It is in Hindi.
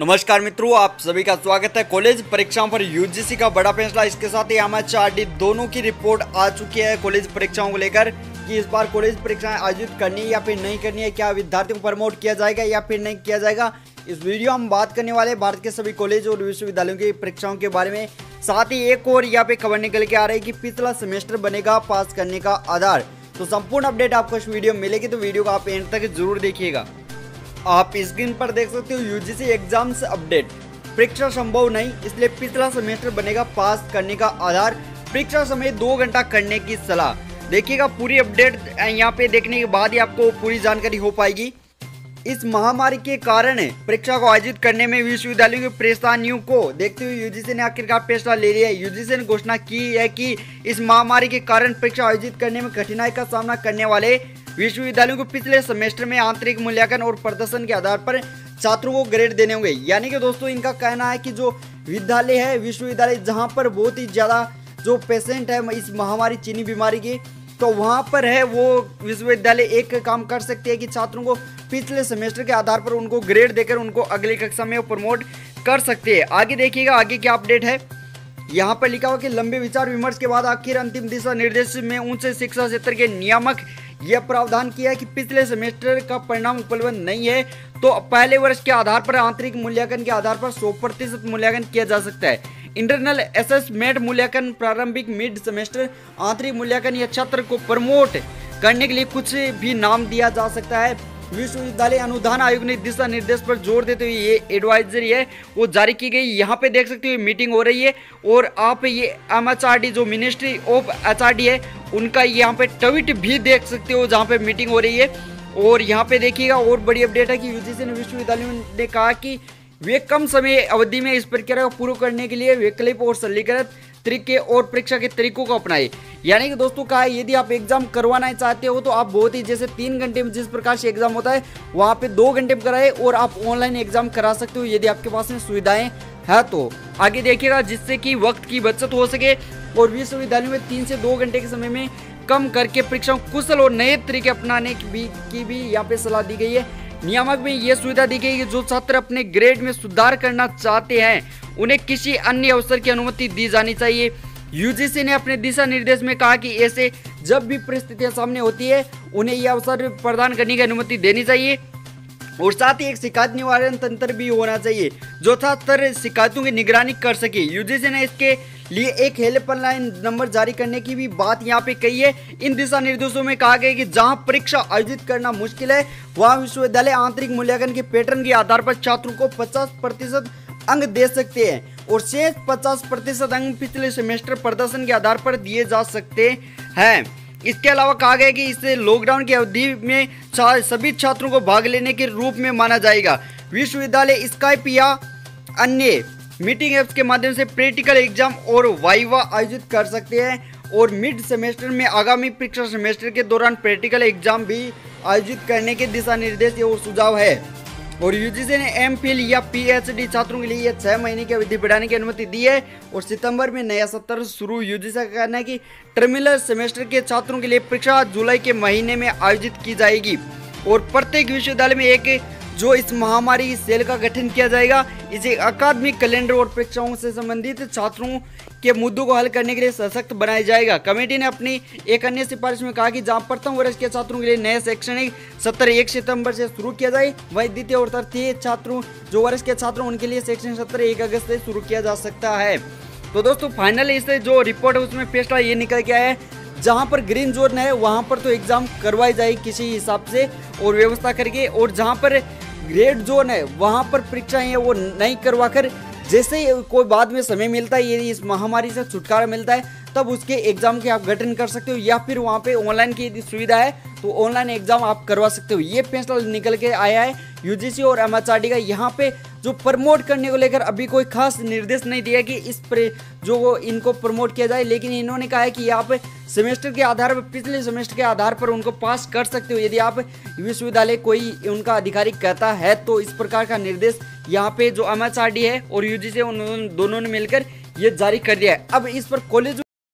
नमस्कार मित्रों, आप सभी का स्वागत है। कॉलेज परीक्षाओं पर यूजीसी का बड़ा फैसला, इसके साथ ही एमएचआरडी दोनों की रिपोर्ट आ चुकी है कॉलेज परीक्षाओं को लेकर कि इस बार कॉलेज परीक्षाएं आयोजित करनी है या फिर नहीं करनी है, क्या विद्यार्थियों को प्रमोट किया जाएगा या फिर नहीं किया जाएगा। इस वीडियो हम बात करने वाले भारत के सभी कॉलेज और विश्वविद्यालयों की परीक्षाओं के बारे में। साथ ही एक और यहाँ पे खबर निकल के आ रही है कि पिछला सेमेस्टर बनेगा पास करने का आधार। तो संपूर्ण अपडेट आपको इस वीडियो में मिलेगी, तो वीडियो को आप एंड तक जरूर देखिएगा। आप स्क्रीन पर देख सकते हो यूजीसी एग्जाम्स अपडेट। परीक्षा संभव नहीं, इसलिए पिछला सेमेस्टर बनेगा पास करने का आधार। परीक्षा समय 2 घंटा करने की सलाह। देखिएगा पूरी अपडेट यहाँ पे देखने के बाद ही आपको पूरी जानकारी हो पाएगी। इस महामारी के कारण परीक्षा को आयोजित करने में विश्वविद्यालयों की परेशानियों को देखते हुए यूजीसी ने आखिरकार फैसला ले लिया है। यूजीसी ने घोषणा की है कि इस महामारी के कारण परीक्षा आयोजित करने में कठिनाई का सामना करने वाले विश्वविद्यालयों को पिछले सेमेस्टर में आंतरिक मूल्यांकन और प्रदर्शन के आधार पर छात्रों को ग्रेड देने होंगे। यानी कि दोस्तों इनका कहना है कि जो विद्यालय है, विश्वविद्यालय जहां पर बहुत ही ज़्यादा जो पेशेंट है इस महामारी चीनी बीमारी की, तो वहां पर है वो विश्वविद्यालय एक काम कर सकते हैं कि छात्रों को पिछले सेमेस्टर के आधार पर उनको ग्रेड देकर उनको अगली कक्षा में प्रमोट कर सकते हैं। आगे देखिएगा आगे क्या अपडेट है। यहाँ पर लिखा हुआ कि लंबे विचार विमर्श के बाद आखिर अंतिम दिशा निर्देश में उच्च शिक्षा क्षेत्र के नियामक यह प्रावधान किया है कि पिछले सेमेस्टर का परिणाम उपलब्ध नहीं है तो पहले वर्ष के आधार पर आंतरिक मूल्यांकन के आधार पर 100% मूल्यांकन किया जा सकता है। इंटरनल असेसमेंट मूल्यांकन, प्रारंभिक मिड सेमेस्टर आंतरिक मूल्यांकन या छात्र को प्रमोट करने के लिए कुछ भी नाम दिया जा सकता है। विश्वविद्यालय अनुदान आयोग ने दिशा निर्देश पर जोर देते हुए ये एडवाइजरी है वो जारी की गई। यहाँ पे देख सकते हो मीटिंग हो रही है और आप ये एमएचआरडी जो मिनिस्ट्री ऑफ एचआरडी है उनका यहाँ पे ट्वीट भी देख सकते हो जहाँ पे मीटिंग हो रही है। और यहाँ पे देखिएगा और बड़ी अपडेट है कि यूजीसी ने विश्वविद्यालयों ने कहा कि वे कम समय अवधि में इस प्रक्रिया को पूरा करने के लिए वैकल्पिक और सरलीकृत तरीके और परीक्षा के तरीकों को अपनाए। यानी कि दोस्तों कहा है यदि आप एग्जाम करवाना चाहते हो तो आप बहुत ही जैसे 3 घंटे में जिस प्रकार से एग्जाम होता है वहाँ पे 2 घंटे में कराए और आप ऑनलाइन एग्जाम करा सकते हो यदि आपके पास में सुविधाएं है तो। आगे देखिएगा जिससे कि वक्त की बचत हो सके और विश्वविद्यालयों में 3 से 2 घंटे के समय में कम करके परीक्षाओं कुशल और नए तरीके अपनाने की भी यहाँ पे सलाह दी गई है। नियामक में यह सुविधा दी गई है कि जो छात्र अपने ग्रेड में सुधार करना चाहते हैं उन्हें किसी अन्य अवसर की अनुमति दी जानी चाहिए। यूजीसी ने अपने दिशा निर्देश में कहा कि ऐसे जब भी परिस्थितियां सामने होती है उन्हें यह अवसर प्रदान करने की अनुमति देनी चाहिए और साथ ही एक शिकायत निवारण तंत्र भी होना चाहिए जो छात्र शिकायतों की निगरानी कर सके। यूजीसी ने इसके लिए एक हेल्पलाइन नंबर जारी करने की भी बात यहाँ पे कही है। इन दिशा निर्देशों में कहा गया कि जहां परीक्षा आयोजित करना मुश्किल है वहां विश्वविद्यालय आंतरिक मूल्यांकन के पैटर्न के आधार पर छात्रों को 50% अंक दे सकते हैं और शेष 50% अंक पिछले सेमेस्टर प्रदर्शन के आधार पर दिए जा सकते हैं। इसके अलावा कहा गया कि इसे लॉकडाउन की अवधि में सभी छात्रों को भाग लेने के रूप में माना जाएगा। विश्वविद्यालय स्काइप या अन्य मीटिंग ऐप्स के माध्यम से प्रैक्टिकल एग्जाम और वाइवा आयोजित कर सकते हैं और मिड सेमेस्टर में आगामी परीक्षा सेमेस्टर के दौरान प्रैक्टिकल एग्जाम भी आयोजित करने के दिशा निर्देश और सुझाव है। और यूजीसी ने एमफिल या पीएचडी छात्रों के लिए 6 महीने की अवधि बढ़ाने की अनुमति दी है और सितंबर में नया सत्र शुरू। यूजीसी का कहना है कि टर्मिनल सेमेस्टर के छात्रों के लिए परीक्षा जुलाई के महीने में आयोजित की जाएगी और प्रत्येक विश्वविद्यालय में एक जो इस महामारी सेल का गठन किया जाएगा। इसे अकादमिक कैलेंडर और परीक्षाओं से संबंधित छात्रों के मुद्दों को हल करने के लिए सशक्त बनाया जाएगा। कमेटी ने अपनी एक अन्य सिफारिश में कहा कि जहां प्रथम वर्ष के छात्रों के लिए नए शैक्षणिक सत्र 1 सितंबर से शुरू किया जाए वहीं द्वितीय और तृतीय छात्रों जो वर्ष के छात्रों उनके लिए शैक्षणिक सत्र 1 अगस्त से शुरू किया जा सकता है। तो दोस्तों फाइनल इस जो रिपोर्ट है उसमें फैसला ये निकल के आया है जहां पर ग्रीन जोन है वहां पर तो एग्जाम करवाई जाए किसी हिसाब से और व्यवस्था करके, और जहां पर रेड जोन है वहां पर परीक्षाएं है वो नहीं करवा कर जैसे ही कोई बाद में समय मिलता है यदि इस महामारी से छुटकारा मिलता है तब उसके एग्जाम के आप गठन कर सकते हो या फिर वहां पे ऑनलाइन की यदि सुविधा है तो ऑनलाइन एग्जाम आप करवा सकते हो। ये फैसला निकल के आया है यूजीसी और एमएचआरडी का। यहाँ पे जो प्रमोट करने को लेकर अभी कोई खास निर्देश नहीं दिया कि इस पर जो इनको प्रमोट किया जाए, लेकिन इन्होंने कहा है कि आप सेमेस्टर के आधार पर पिछले सेमेस्टर के आधार पर उनको पास कर सकते हो यदि आप विश्वविद्यालय कोई उनका अधिकारी कहता है। तो इस प्रकार का निर्देश यहाँ पे जो एमएचआरडी है और यूजीसी उन दोनों ने मिलकर ये जारी कर दिया है। अब इस पर कॉलेज